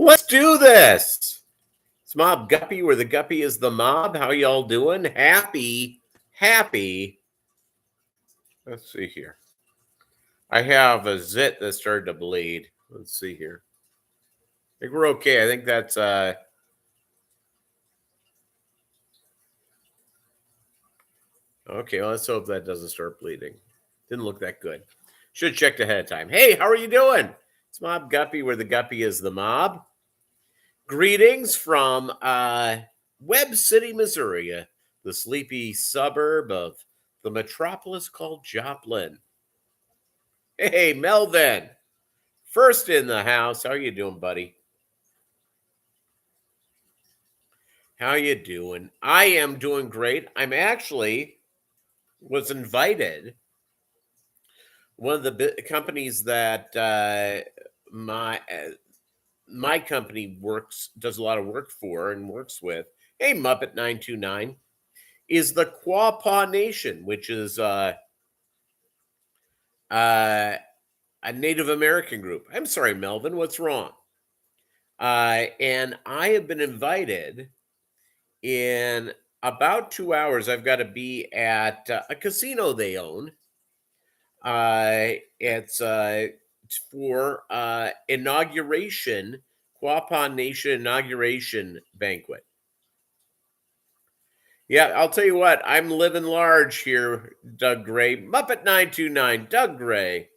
Let's do this. It's Mob Guppy, where the Guppy is the mob. How y'all doing? Happy. Let's see here. I have a zit that started to bleed. Let's see here. I think we're okay. I think that's okay. Well, let's hope that doesn't start bleeding. Didn't look that good. Should have checked ahead of time. Hey, how are you doing? It's Mob Guppy, where the Guppy is the mob. Greetings from Webb City, Missouri, the sleepy suburb of the metropolis called Joplin. Hey, Melvin, first in the house. How you doing, buddy? How you doing? I am doing great. I'm actually was invited. One of the companies that my company does a lot of work for and works with. Hey, Muppet 929 is the Quapaw Nation, which is a Native American group. I'm sorry, Melvin, what's wrong? And I have been invited in about 2 hours. I've got to be at a casino they own. It's for inauguration, Quapaw Nation inauguration banquet. Yeah, I'll tell you what, I'm living large here, Doug Gray. Muppet 929, Doug Gray.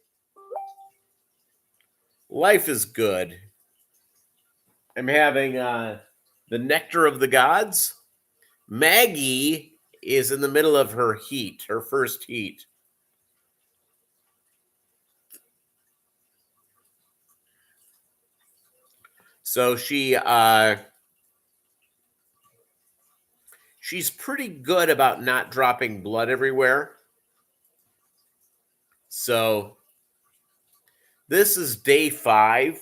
Life is good. I'm having the nectar of the gods. Maggie is in the middle of her first heat. So she's pretty good about not dropping blood everywhere. So this is day 5.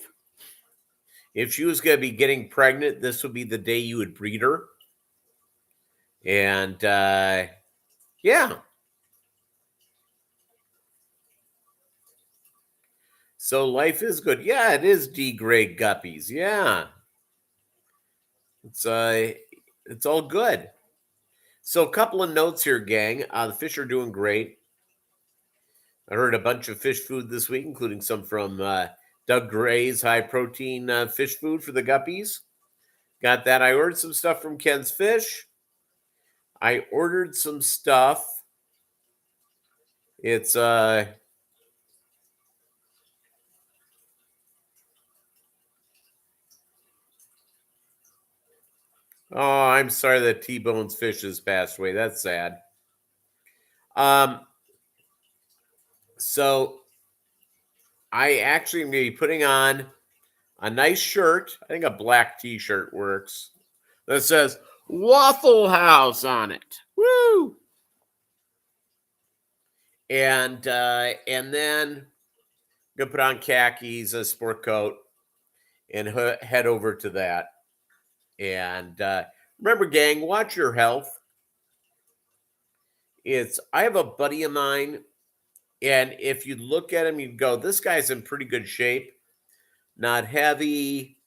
If she was going to be getting pregnant, this would be the day you would breed her. And yeah. So life is good. Yeah, it is D-grade guppies. Yeah. It's all good. So a couple of notes here, gang. The fish are doing great. I heard a bunch of fish food this week, including some from Doug Gray's high-protein fish food for the guppies. Got that. I ordered some stuff from Ken's Fish. I ordered some stuff. It's oh, I'm sorry that T-Bone's fish has passed away. That's sad. So I actually am going to be putting on a nice shirt. I think a black T-shirt works. That says Waffle House on it. Woo! And then I'm gonna put on khakis, a sport coat, and head over to that. And remember, gang, watch your health. I have a buddy of mine, and if you look at him, you go, this guy's in pretty good shape. Not heavy,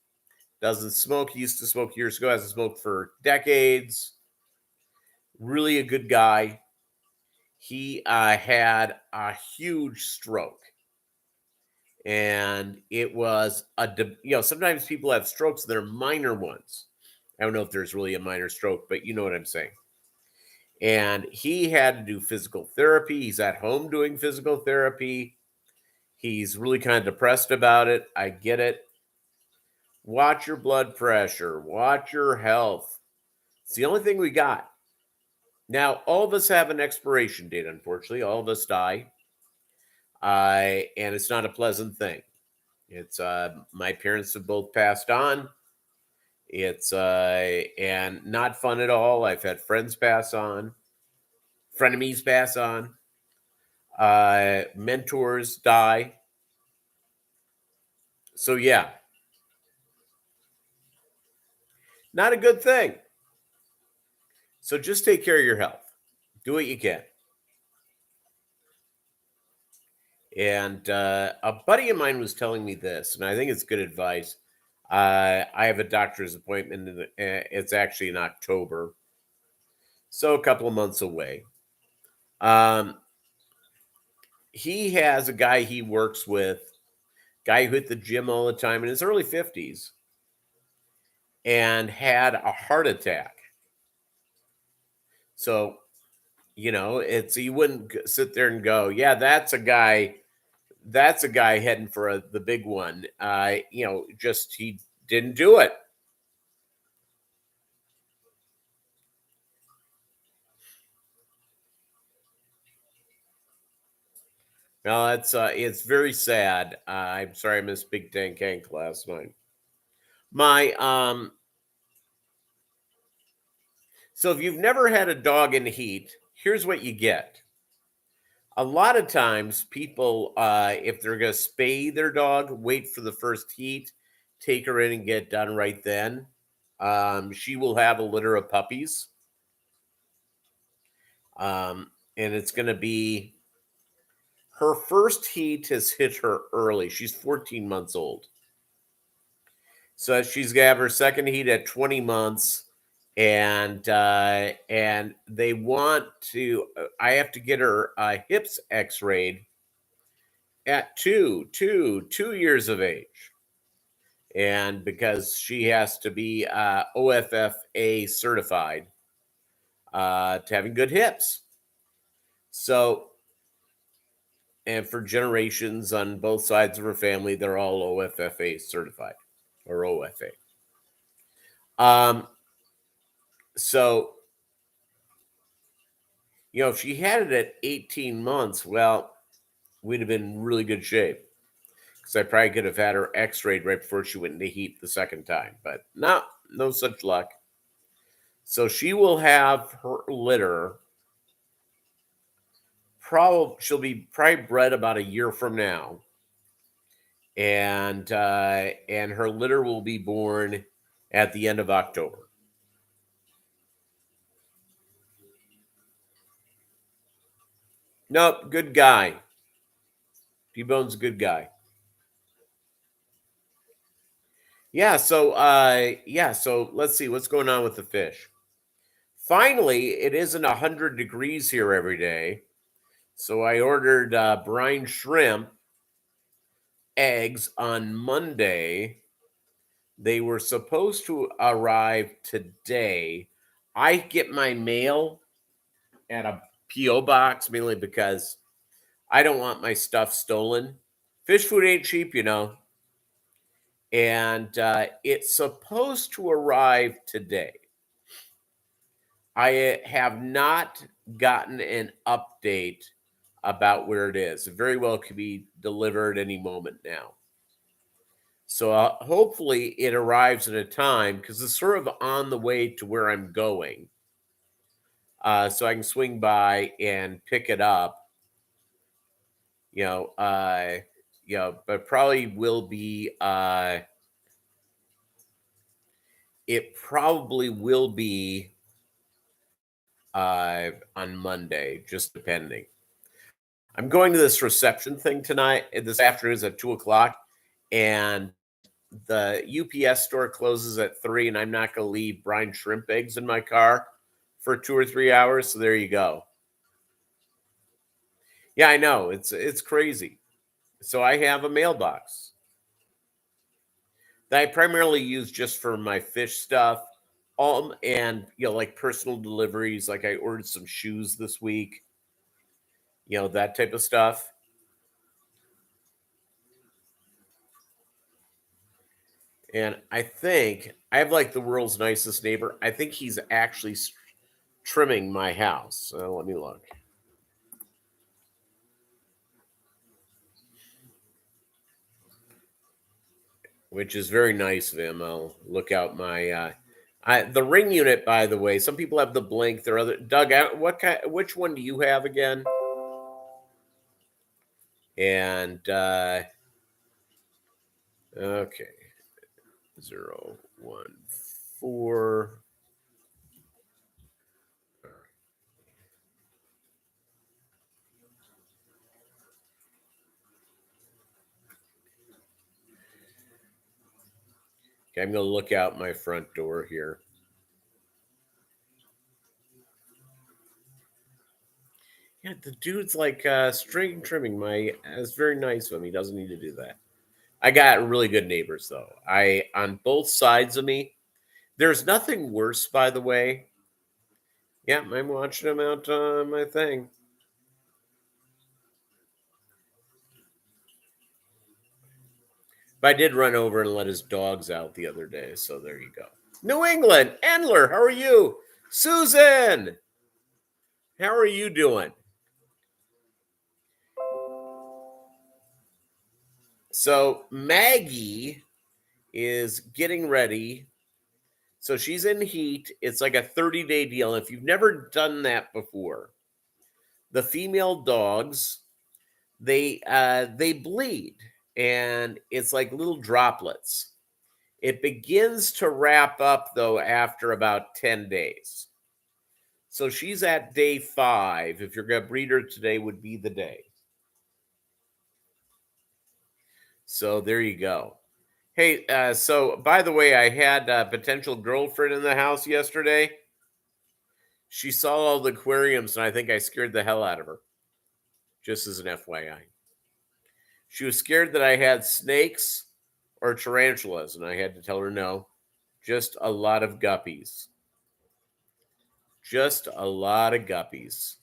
doesn't smoke. He used to smoke years ago, hasn't smoked for decades. Really a good guy. He had a huge stroke. And it was sometimes people have strokes, they're minor ones. I don't know if there's really a minor stroke, but you know what I'm saying. And he had to do physical therapy. He's at home doing physical therapy. He's really kind of depressed about it. I get it. Watch your blood pressure. Watch your health. It's the only thing we got. Now, all of us have an expiration date, unfortunately. All of us die. And it's not a pleasant thing. It's my parents have both passed on. It's and not fun at all. I've had friends pass on, frenemies pass on, mentors die. So yeah, not a good thing. So just take care of your health. Do what you can. And a buddy of mine was telling me this, and I think it's good advice. I have a doctor's appointment. It's actually in October, so a couple of months away. Um, he has a guy he works with, guy who hit the gym all the time in his early 50s and had a heart attack. So, it's you wouldn't sit there and go, yeah, that's a guy heading for the big one. Just he didn't do it. No, it's very sad. I'm sorry I missed Big Tank Hank last night. My So if you've never had a dog in heat, here's what you get. A lot of times, people, if they're going to spay their dog, wait for the first heat, take her in and get done right then. She will have a litter of puppies, and it's going to be her first heat has hit her early. She's 14 months old. So she's gonna have her second heat at 20 months, and they want to. I have to get her hips X-rayed at 2 years of age, and because she has to be OFFA certified to having good hips. So, and for generations on both sides of her family, they're all OFFA certified or OFA. So, if she had it at 18 months, well, we'd have been in really good shape because I probably could have had her x-rayed right before she went into heat the second time, but no such luck. So she will have her litter. She'll be probably bred about a year from now, and her litter will be born at the end of October. Nope, good guy. T-Bone's a good guy. So let's see what's going on with the fish. Finally, it isn't 100 degrees here every day. So I ordered brine shrimp eggs on Monday. They were supposed to arrive today. I get my mail at a P.O. box mainly because I don't want my stuff stolen. Fish food ain't cheap. And it's supposed to arrive today. I have not gotten an update about where it is. It very well could be delivered any moment now. So hopefully it arrives at a time because it's sort of on the way to where I'm going. So I can swing by and pick it up. But probably will be. It probably will be on Monday, just depending. I'm going to this reception thing tonight. This afternoon is at 2:00, and the UPS store closes at 3, and I'm not going to leave brine shrimp eggs in my car for 2 or 3 hours. So there you go. Yeah, I know it's crazy. So I have a mailbox that I primarily use just for my fish stuff, and like personal deliveries. Like I ordered some shoes this week, that type of stuff. And I think I have like the world's nicest neighbor. I think he's actually trimming my house. Let me look. Which is very nice of him. I'll look out my the ring unit. By the way, some people have the blink. There are other Doug. Which one do you have again? And okay, 014. Okay, I'm going to look out my front door here. Yeah, the dude's like string trimming my. It's very nice of him. He doesn't need to do that. I got really good neighbors though. I on both sides of me. There's nothing worse, by the way. Yeah, I'm watching him out on my thing. But I did run over and let his dogs out the other day, so there you go. New England, Endler, how are you? Susan, how are you doing? So Maggie is getting ready. So she's in heat. It's like a 30-day deal. If you've never done that before, the female dogs, they bleed, and it's like little droplets. It begins to wrap up though after about 10 days. So she's at day 5. If you're going to breed her today, would be the day. So there you go. Hey, so by the way, I had a potential girlfriend in the house yesterday. She saw all the aquariums, and I think I scared the hell out of her. Just as an FYI. She was scared that I had snakes or tarantulas, and I had to tell her no. Just a lot of guppies. Just a lot of guppies.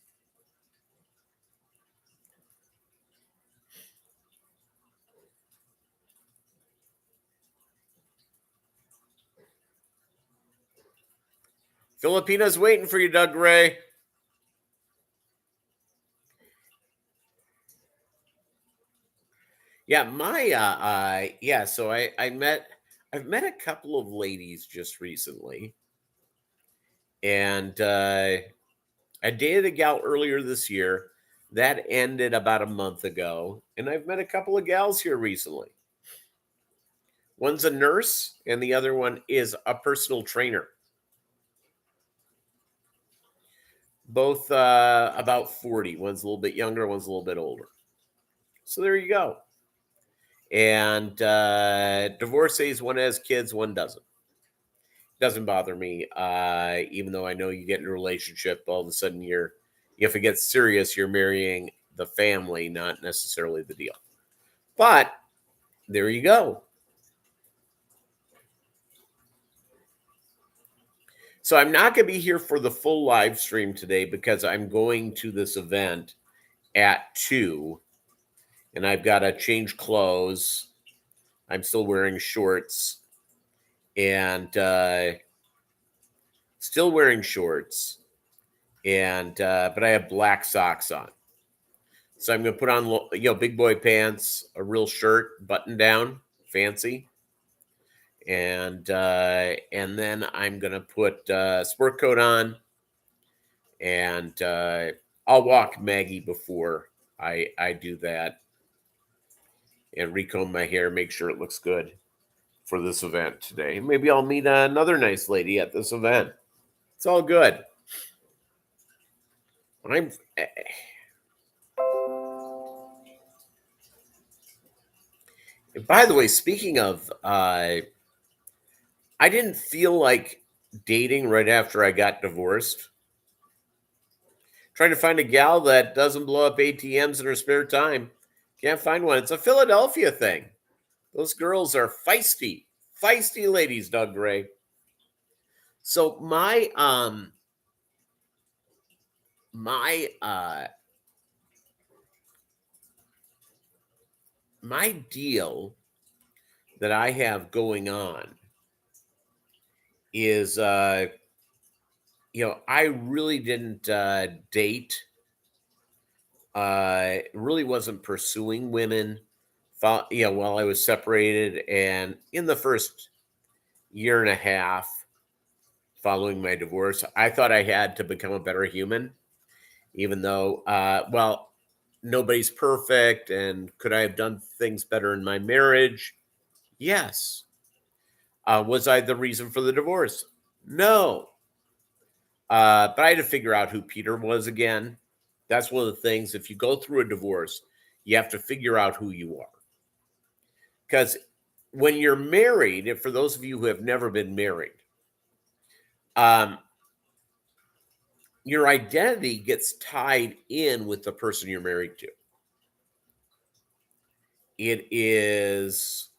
Filipina's waiting for you, Doug Ray. Yeah, so I've met a couple of ladies just recently, and I dated a gal earlier this year. That ended about a month ago, and I've met a couple of gals here recently. One's a nurse, and the other one is a personal trainer. Both about 40. One's a little bit younger, one's a little bit older. So there you go. And divorcees, one has kids, one doesn't. Doesn't bother me, even though I know you get in a relationship, all of a sudden if it gets serious, you're marrying the family, not necessarily the deal. But there you go. So I'm not going to be here for the full live stream today because I'm going to this event at 2, and I've got to change clothes. I'm still wearing shorts, and still wearing shorts, and but I have black socks on. So I'm going to put on big boy pants, a real shirt, button down, fancy, and then I'm going to put a sport coat on, and I'll walk Maggie before I do that, and recomb my hair, make sure it looks good for this event today. Maybe I'll meet another nice lady at this event. It's all good. By the way, speaking of, I didn't feel like dating right after I got divorced. Trying to find a gal that doesn't blow up ATMs in her spare time. Can't find one. It's a Philadelphia thing. Those girls are feisty. Feisty ladies, Doug Gray. So my deal that I have going on is I really didn't date. Really wasn't pursuing women while I was separated, and in the first year and a half following my divorce, I thought I had to become a better human, even though nobody's perfect. And could I have done things better in my marriage? Yes. Was I the reason for the divorce? No. But I had to figure out who Peter was again. That's one of the things. If you go through a divorce, you have to figure out who you are. Because when you're married, for those of you who have never been married, um, your identity gets tied in with the person you're married to. It is,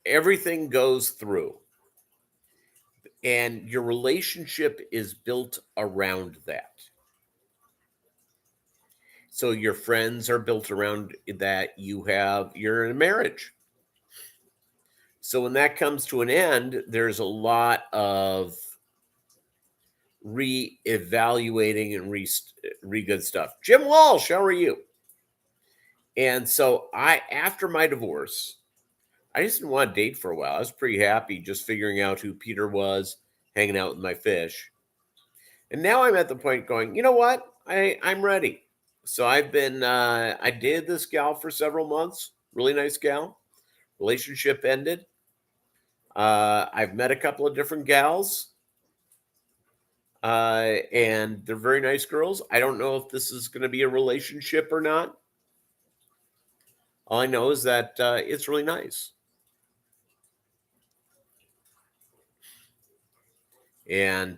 everything goes through, and your relationship is built around that. So your friends are built around that. You're in a marriage. So when that comes to an end, there's a lot of re-evaluating and re-good stuff. Jim Walsh, how are you? And so after my divorce, I just didn't want to date for a while. I was pretty happy just figuring out who Peter was, hanging out with my fish. And now I'm at the point going, you know what? I'm ready. So I dated this gal for several months. Really nice gal. Relationship ended. I've met a couple of different gals. And they're very nice girls. I don't know if this is going to be a relationship or not. All I know is that it's really nice. And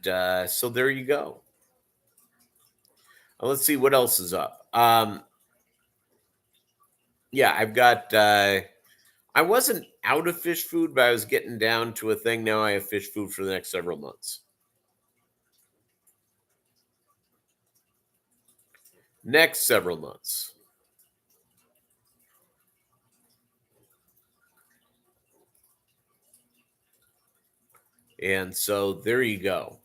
so there you go. Let's see what else is up. Yeah, I've got. I wasn't out of fish food, but I was getting down to a thing. Now I have fish food for the next several months. Next several months. And so there you go.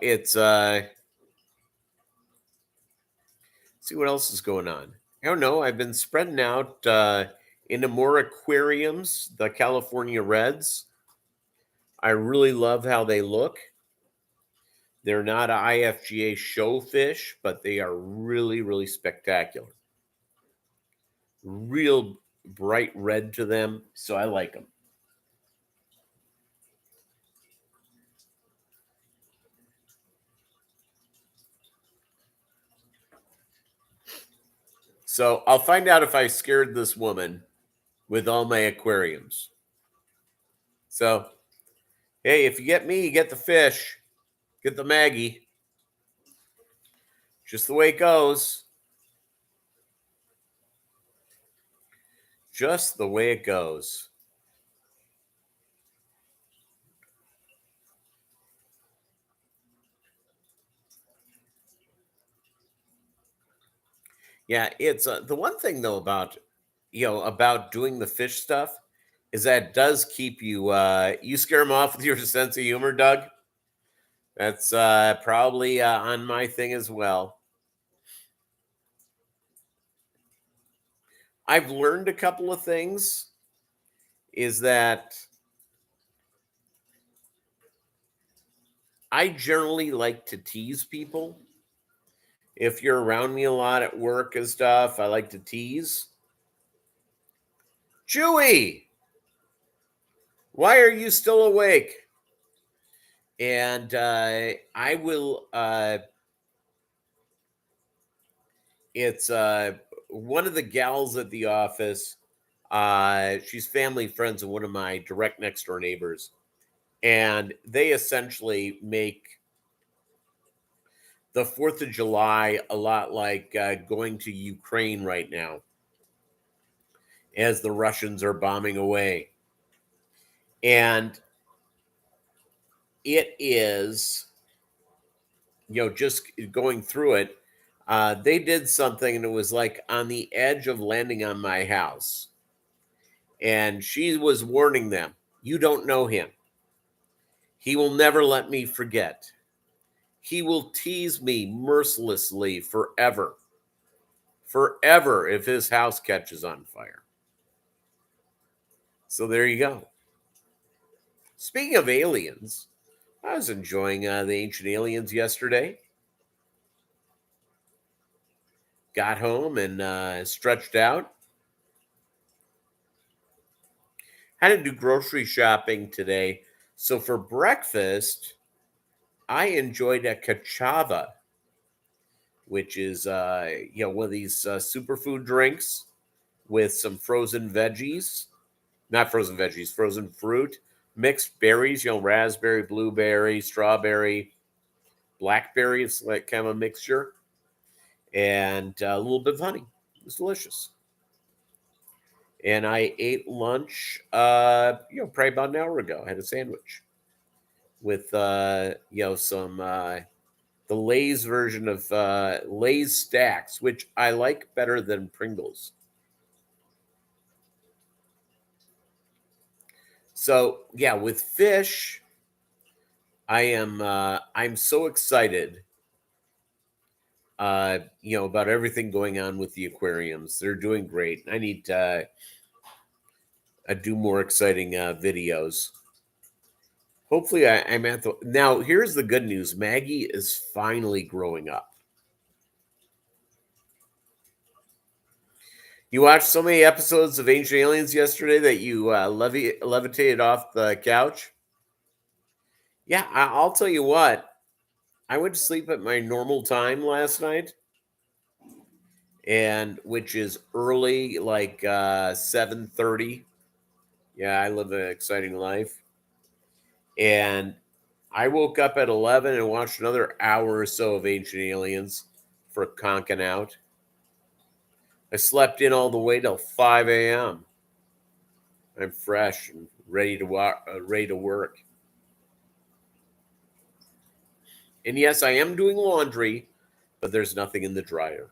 It's see what else is going on. I don't know. I've been spreading out into more aquariums, the California Reds. I really love how they look. They're not a IFGA show fish, but they are really, really spectacular. Real bright red to them, so I like them. So I'll find out if I scared this woman with all my aquariums. So, hey, if you get me, you get the fish, get the Maggie. Just the way it goes. Just the way it goes. Yeah, it's the one thing though about doing the fish stuff is that it does keep you you scare them off with your sense of humor, Doug. That's probably on my thing as well. I've learned a couple of things. Is that I generally like to tease people. If you're around me a lot at work and stuff, I like to tease. Chewy, why are you still awake? And I will. It's one of the gals at the office. She's family friends of one of my direct next door neighbors, and they essentially make the 4th of July a lot like going to Ukraine right now as the Russians are bombing away. And it is, just going through it, they did something and it was like on the edge of landing on my house. And she was warning them, you don't know him. He will never let me forget. He will tease me mercilessly forever. Forever if his house catches on fire. So there you go. Speaking of aliens, I was enjoying the Ancient Aliens yesterday. Got home and stretched out. Had to do grocery shopping today. So for breakfast, I enjoyed a cachava, which is one of these superfood drinks with some frozen veggies, not frozen veggies, frozen fruit, mixed berries, raspberry, blueberry, strawberry, blackberry. It's like kind of a mixture, and a little bit of honey. It was delicious. And I ate lunch, probably about an hour ago. I had a sandwich with, some the Lay's version of Lay's Stacks, which I like better than Pringles. So yeah, with fish, I'm so excited, about everything going on with the aquariums. They're doing great. I need to do more exciting videos. Hopefully, I'm at the. Now, here's the good news: Maggie is finally growing up. You watched so many episodes of Ancient Aliens yesterday that you levitated off the couch. Yeah, I'll tell you what. I went to sleep at my normal time last night, and which is early, like 7:30. Yeah, I live an exciting life. And I woke up at 11 and watched another hour or so of Ancient Aliens for conking out. I slept in all the way till 5 a.m. I'm fresh and ready to work. And yes, I am doing laundry, but there's nothing in the dryer.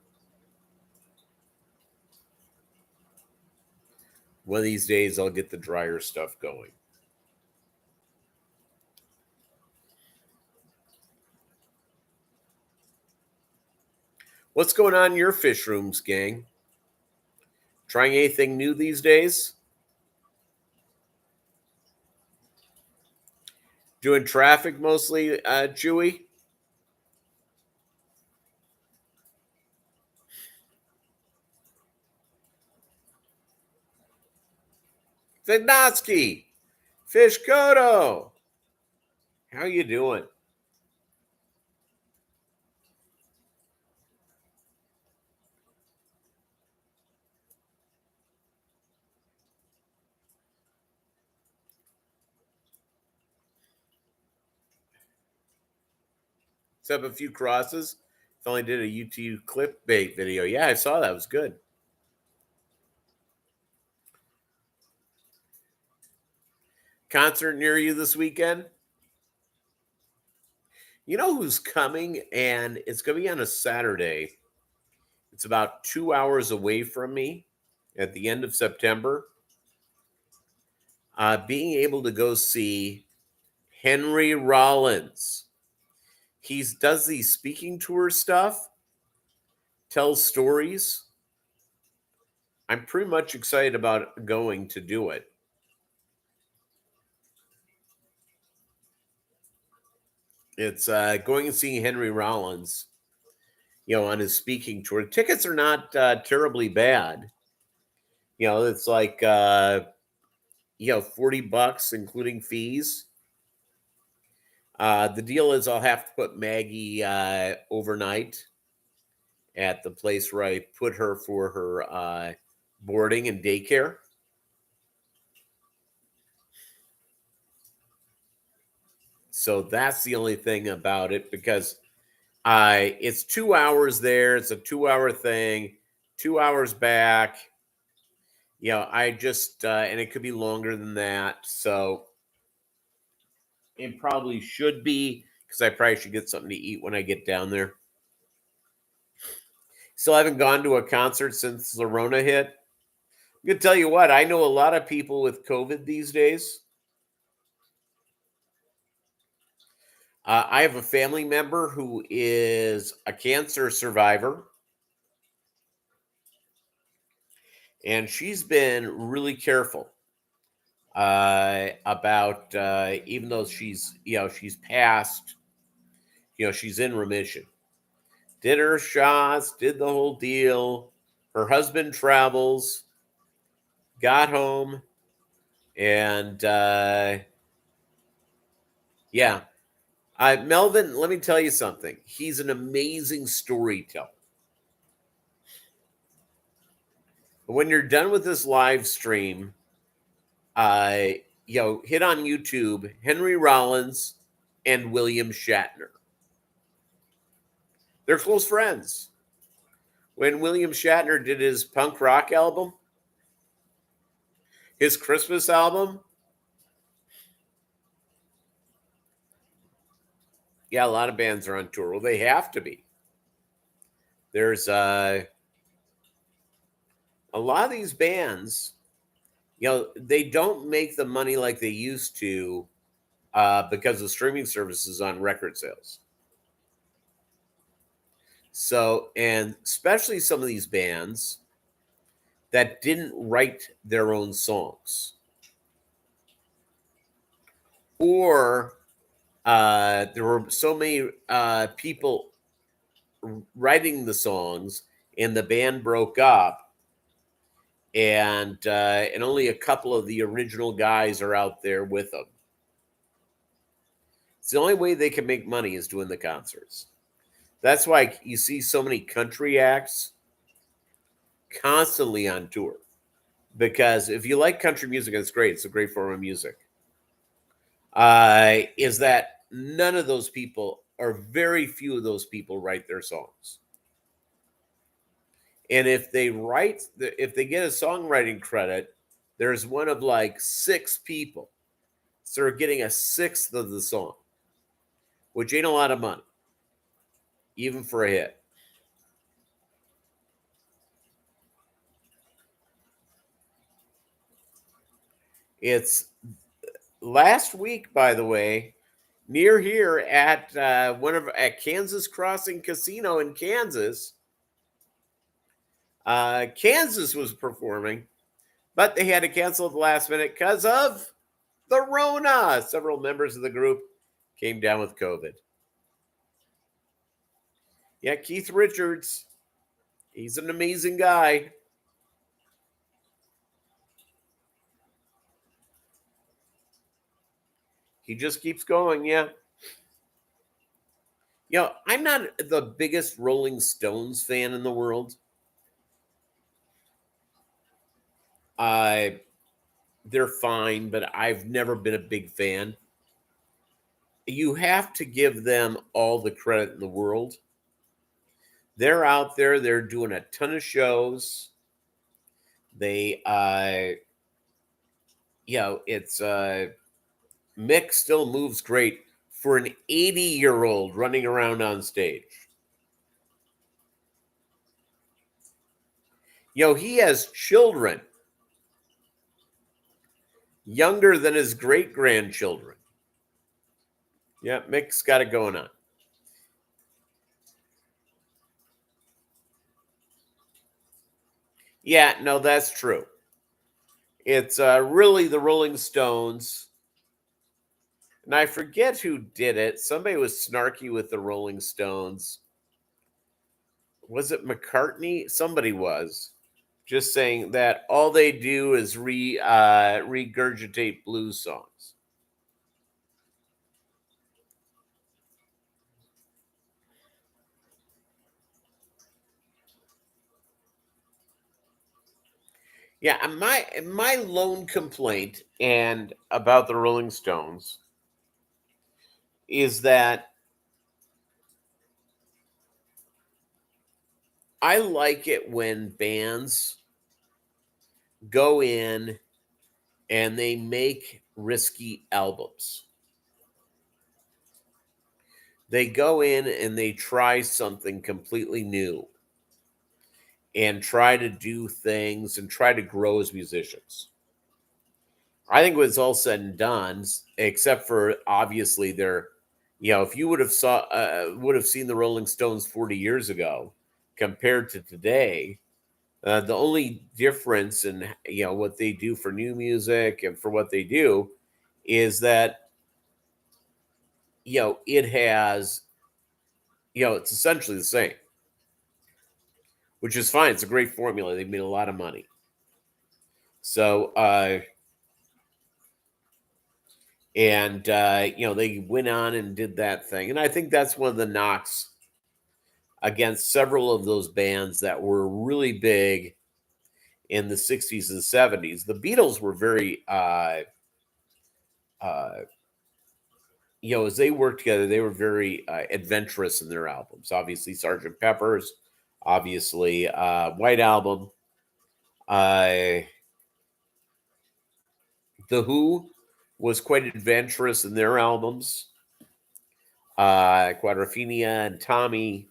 One of these days, I'll get the dryer stuff going. What's going on in your fish rooms, gang? Trying anything new these days? Doing traffic mostly, Chewy? Fidnotsky! Fish Kodo! How you doing? Set up a few crosses. Finally did a YouTube clickbait video. Yeah, I saw that. It was good. Concert near you this weekend? You know who's coming? And it's going to be on a Saturday. It's about 2 hours away from me at the end of September. Being able to go see Henry Rollins. He does these speaking tour stuff, tells stories. I'm pretty much excited about going to do it. It's going and seeing Henry Rollins, on his speaking tour. Tickets are not terribly bad. It's like $40 including fees. The deal is I'll have to put Maggie overnight at the place where I put her for her boarding and daycare. So that's the only thing about it, because it's 2 hours there. It's a 2 hour thing, 2 hours back. I just, and it could be longer than that. So it probably should be, because I probably should get something to eat when I get down there. Still haven't gone to a concert since the Rona hit. I'm going to tell you what, I know a lot of people with COVID these days. I have a family member who is a cancer survivor. And she's been really careful about, even though she's passed, she's in remission. Did her shots, did the whole deal. Her husband travels, got home, and Melvin, let me tell you something. He's an amazing storyteller. When you're done with this live stream, hit on YouTube Henry Rollins and William Shatner. They're close friends. When William Shatner did his punk rock album, his Christmas album, yeah, a lot of bands are on tour. Well, they have to be. There's a lot of these bands, they don't make the money like they used to because of streaming services on record sales. So, and especially some of these bands that didn't write their own songs, or there were so many people writing the songs, and the band broke up, and only a couple of the original guys are out there with them. It's the only way they can make money is doing the concerts. That's why you see so many country acts constantly on tour. Because if you like country music, it's great. It's a great form of music. Is that none of those people, or very few of those people, write their songs. And if they get a songwriting credit, there's one of like 6 people. So they're getting a sixth of the song, which ain't a lot of money, even for a hit. It's last week, by the way, near here at at Kansas Crossing Casino in Kansas. Kansas was performing, but they had to cancel at the last minute because of the Rona. Several members of the group came down with COVID. Yeah, Keith Richards. He's an amazing guy. He just keeps going, yeah. I'm not the biggest Rolling Stones fan in the world. They're fine, but I've never been a big fan. You have to give them all the credit in the world. They're out there. They're doing a ton of shows. They, it's Mick still moves great for an 80-year-old running around on stage. He has children younger than his great-grandchildren. Yeah, Mick's got it going on. Yeah, no, that's true. It's really the Rolling Stones. And I forget who did it. Somebody was snarky with the Rolling Stones. Was it McCartney? Somebody was. Just saying that all they do is regurgitate blues songs. Yeah, my lone complaint and about the Rolling Stones is that I like it when bands go in and they make risky albums. They go in and they try something completely new and try to do things and try to grow as musicians. I think when it's all said and done, except for obviously if you would have seen the Rolling Stones 40 years ago compared to today, the only difference in what they do for new music and for what they do is that it has it's essentially the same, which is fine. It's a great formula. They've made a lot of money. So And they went on and did that thing. And I think that's one of the knocks against several of those bands that were really big in the 60s and 70s. The Beatles were very uh as they worked together, they were very adventurous in their albums. Obviously, Sergeant Pepper's, obviously, White Album. Uh, the Who was quite adventurous in their albums. Quadrophenia and Tommy.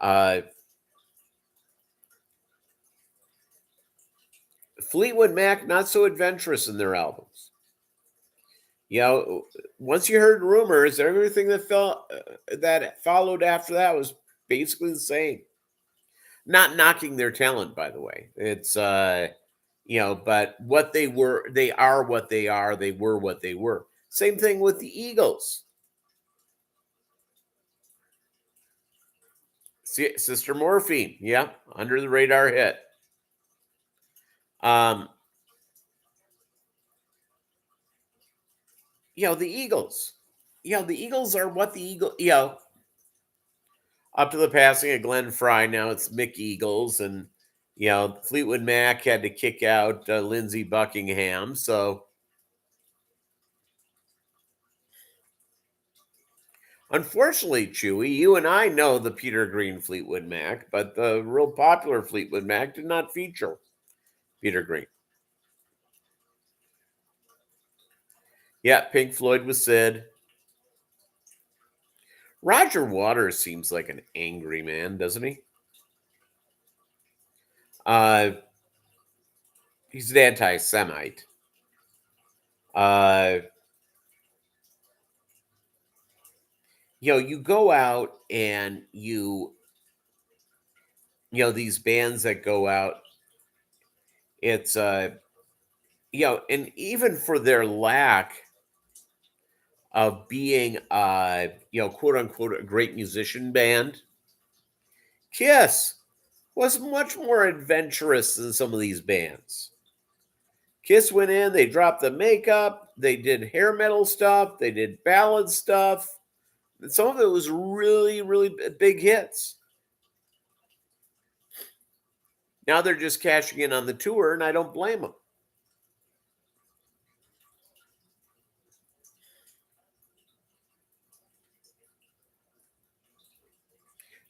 Uh, Fleetwood Mac, not so adventurous in their albums. Once you heard Rumors, everything that followed after that was basically the same. Not knocking their talent, by the way. It's but what they are what they are. They were what they were. Same thing with the Eagles. Sister Morphine, yeah, under the radar hit. Um, the Eagles. The Eagles are what the up to the passing of Glenn Fry. Now it's Mick Eagles, and Fleetwood Mac had to kick out Lindsey Buckingham. So, unfortunately, Chewy, you and I know the Peter Green Fleetwood Mac, but the real popular Fleetwood Mac did not feature Peter Green. Yeah, Pink Floyd was Sid. Roger Waters seems like an angry man, doesn't he? He's an anti-Semite. You go out and these bands that go out, it's and even for their lack of being quote unquote a great musician band, Kiss was much more adventurous than some of these bands. Kiss went in, they dropped the makeup, they did hair metal stuff, they did ballad stuff. And some of it was really, really big hits. Now they're just cashing in on the tour, and I don't blame them.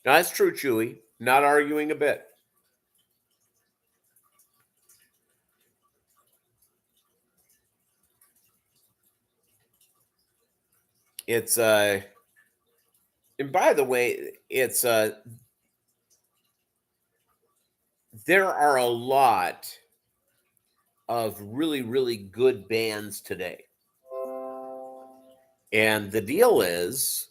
Now, that's true, Chewy. Not arguing a bit. It's and by the way, it's there are a lot of really, really good bands today. And the deal is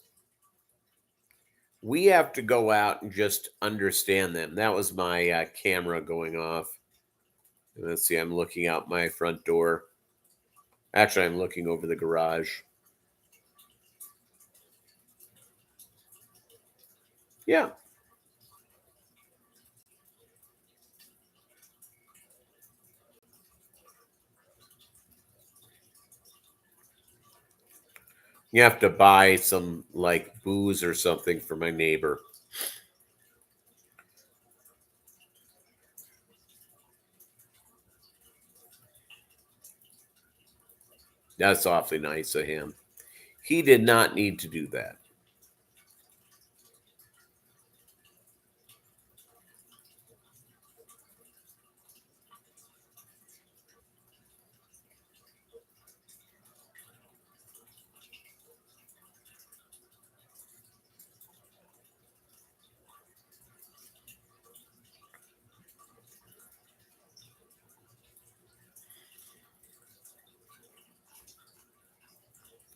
we have to go out and just understand them. That was my camera going off. Let's see, I'm looking out my front door. Actually, I'm looking over the garage. Yeah. You have to buy some like booze or something for my neighbor. That's awfully nice of him. He did not need to do that.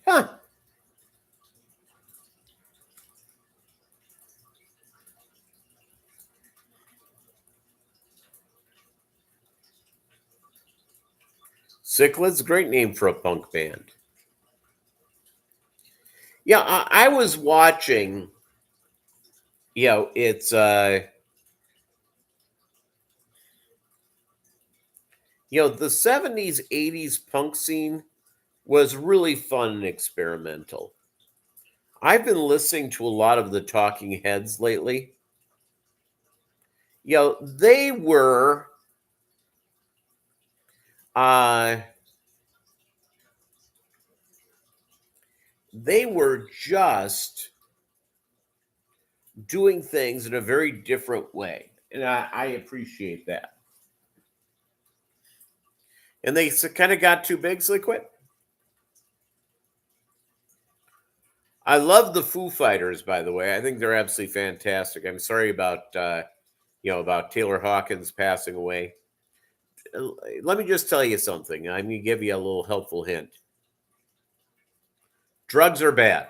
Huh. Cichlids, great name for a punk band. Yeah, I was watching. It's the 70s, 80s punk scene was really fun and experimental. I've been listening to a lot of the Talking Heads lately. They were uh they were just doing things in a very different way. And I appreciate that. And they kind of got too big, so they quit. I love the Foo Fighters, by the way. I think they're absolutely fantastic. I'm sorry about about Taylor Hawkins passing away. Let me just tell you something. I'm going to give you a little helpful hint. Drugs are bad.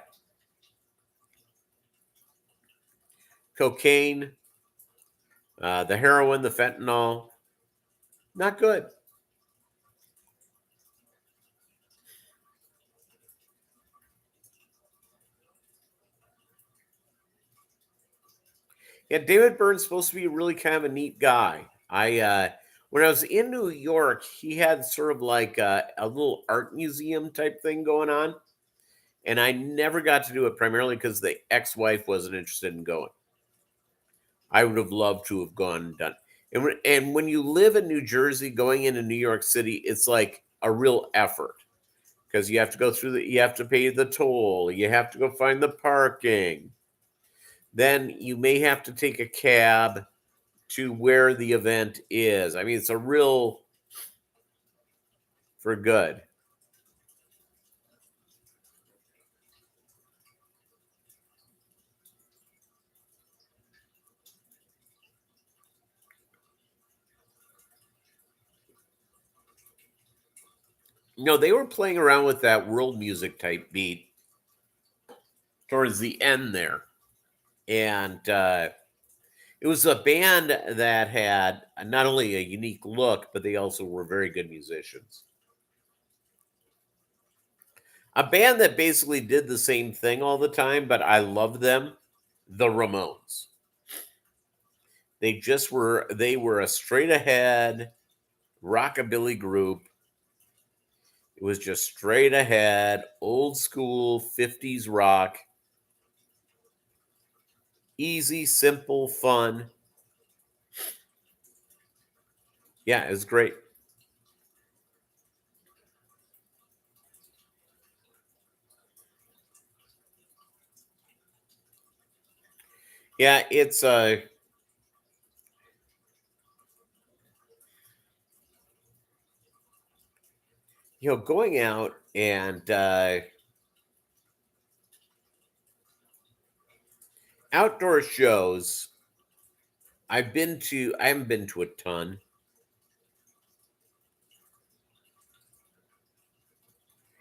Cocaine, the heroin, the fentanyl, not good. Yeah, David Byrne's supposed to be really kind of a neat guy. When I was in New York, he had sort of like a little art museum type thing going on, and I never got to do it primarily because the ex-wife wasn't interested in going. I would have loved to have gone and done. And when you live in New Jersey, going into New York City, it's like a real effort because you have to go through you have to pay the toll, you have to go find the parking. Then you may have to take a cab to where the event is. I mean, it's a real for good. They were playing around with that world music type beat towards the end there. And it was a band that had not only a unique look, but they also were very good musicians. A band that basically did the same thing all the time, but I loved them, the Ramones. They were a straight ahead rockabilly group. It was just straight ahead, old school 50s rock. Easy, simple, fun. Yeah, it was great. Yeah, it's going out and outdoor shows. I haven't been to a ton.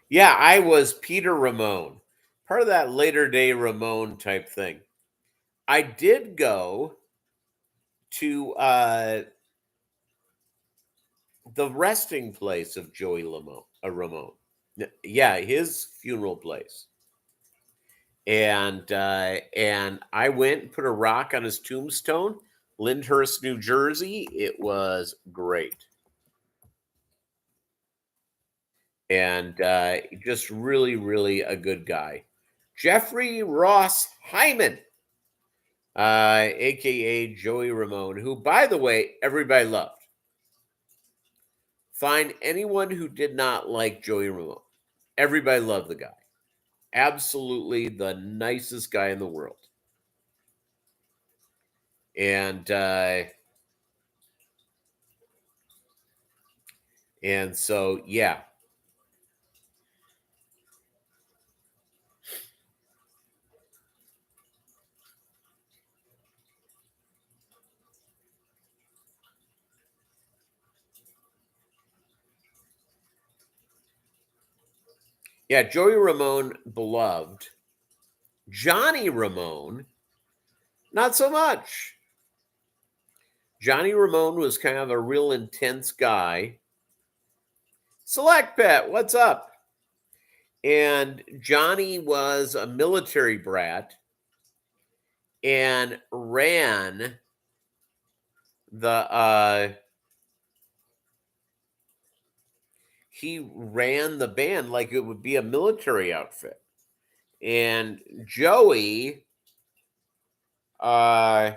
Yeah, I was Peter Ramone, part of that later day Ramone type thing. I did go to the resting place of Joey Ramone. Yeah, his funeral place. And I went and put a rock on his tombstone, Lyndhurst, New Jersey. It was great. And just really, really a good guy. Jeffrey Ross Hyman, aka Joey Ramone, who, by the way, everybody loved. Find anyone who did not like Joey Ramone. Everybody loved the guy. Absolutely the nicest guy in the world. And so yeah. Yeah, Joey Ramone beloved. Johnny Ramone, not so much. Johnny Ramone was kind of a real intense guy. Select Pet, what's up? And Johnny was a military brat and ran the he ran the band like it would be a military outfit. And Joey, uh,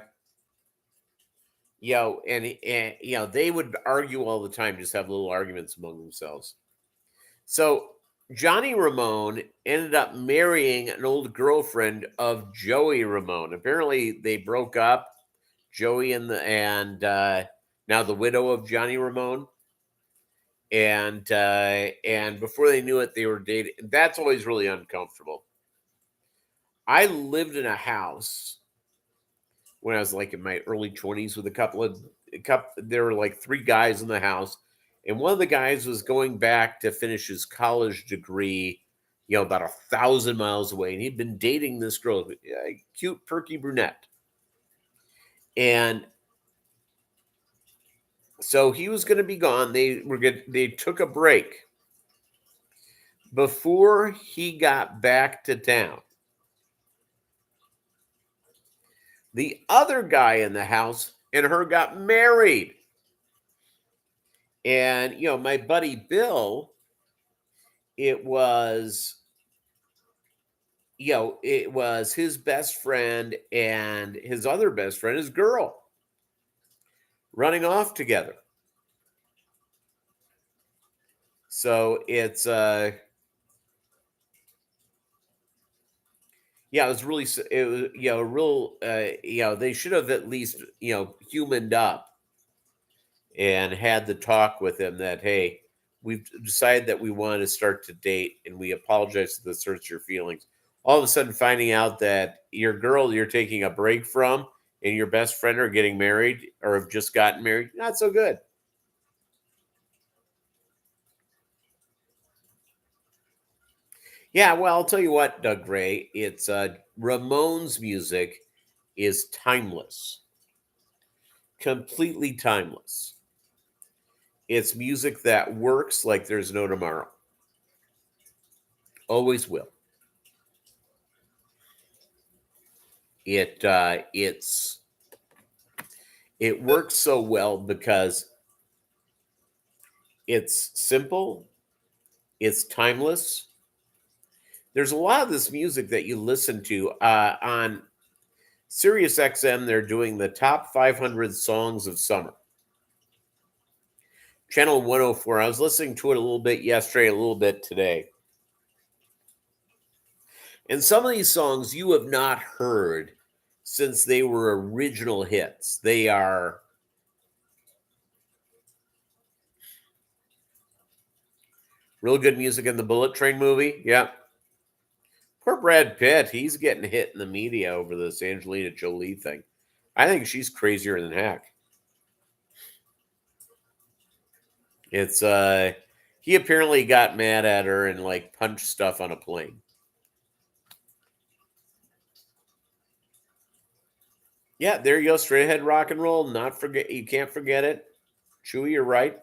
they would argue all the time, just have little arguments among themselves. So Johnny Ramone ended up marrying an old girlfriend of Joey Ramone. Apparently, they broke up. Joey and now the widow of Johnny Ramone, and before they knew it, they were dating. That's always really uncomfortable. I lived in a house when I was like in my early 20s with there were like three guys in the house, and one of the guys was going back to finish his college degree, about 1,000 miles away, and he'd been dating this girl, a cute, perky brunette. And so he was going to be gone. They took a break. Before he got back to town, the other guy in the house and her got married. And, my buddy Bill, it was his best friend and his other best friend, his girl, running off together. So it was really, they should have at least, humaned up and had the talk with him that, hey, we've decided that we want to start to date, and we apologize to the hurts your feelings. All of a sudden finding out that your girl you're taking a break from and your best friend are getting married or have just gotten married, not so good. Yeah, well, I'll tell you what, Doug Gray, it's Ramones music is timeless. Completely timeless. It's music that works like there's no tomorrow. Always will. It works so well because it's simple, it's timeless. There's a lot of this music that you listen to on Sirius XM. They're doing the top 500 songs of summer. Channel 104. I was listening to it a little bit yesterday, a little bit today. And some of these songs you have not heard since they were original hits. They are real good music in the Bullet Train movie. Yep. Poor Brad Pitt. He's getting hit in the media over this Angelina Jolie thing. I think she's crazier than heck. It's he apparently got mad at her and like punched stuff on a plane. Yeah, there you go. Straight ahead rock and roll. You can't forget it. Chewy, you're right.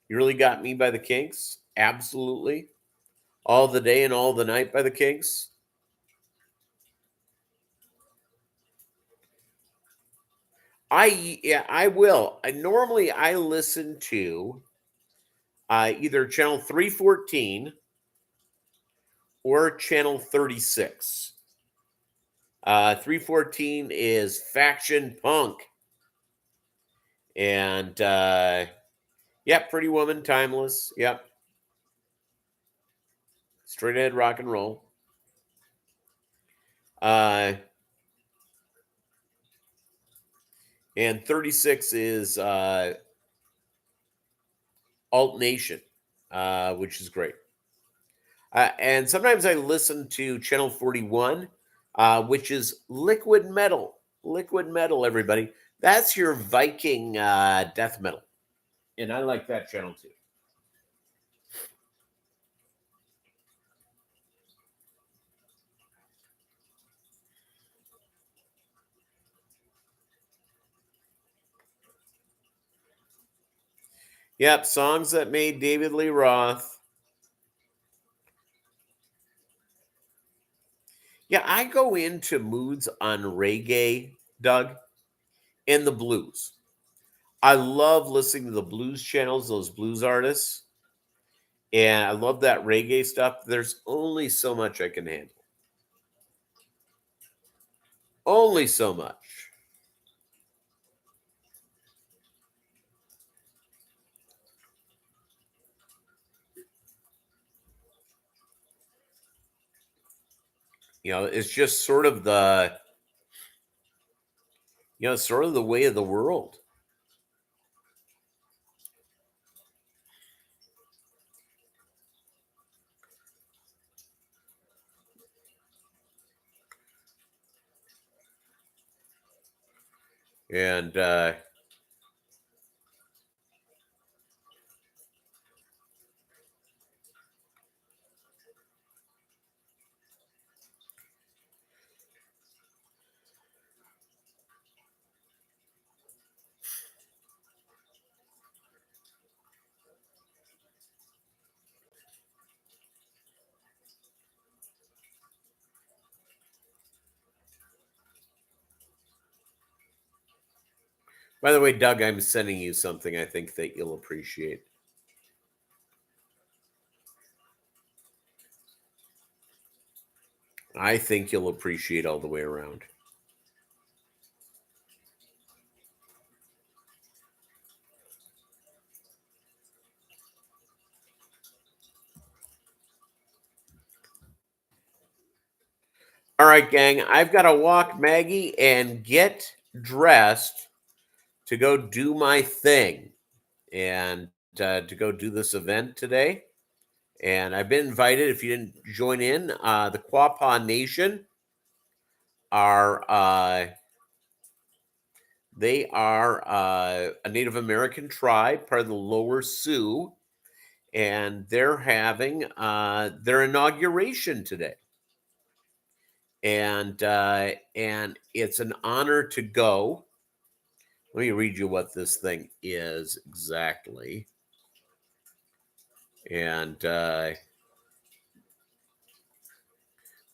You really got me by the Kinks. Absolutely. All the Day and All the Night by the Kinks. I will. Normally I listen to either channel 314 or channel 36. 314 is Faction Punk. And Pretty Woman, Timeless. Yep. Straight ahead rock and roll. And 36 is Alt Nation, which is great. And sometimes I listen to channel 41, which is Liquid Metal. Liquid Metal, everybody. That's your Viking death metal. And I like that channel too. Yep, songs that made David Lee Roth. Yeah, I go into moods on reggae, Doug, and the blues. I love listening to the blues channels, those blues artists. And I love that reggae stuff. There's only so much I can handle. Only so much. It's just sort of sort of the way of the world. And by the way, Doug, I'm sending you something I think that you'll appreciate. I think you'll appreciate all the way around. All right, gang, I've got to walk Maggie and get dressed to go do my thing and to go do this event today. And I've been invited. If you didn't join in, the Quapaw Nation are they are a Native American tribe, part of the Lower Sioux, and they're having their inauguration today. And it's an honor to go. Let me read you what this thing is exactly. And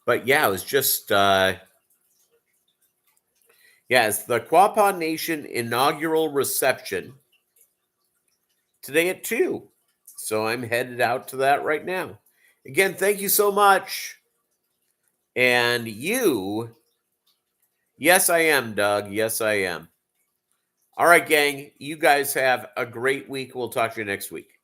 but yeah, it was just it's the Quapaw Nation inaugural reception today at 2. So I'm headed out to that right now. Again, thank you so much. And you, yes, I am, Doug. Yes, I am. All right, gang. You guys have a great week. We'll talk to you next week.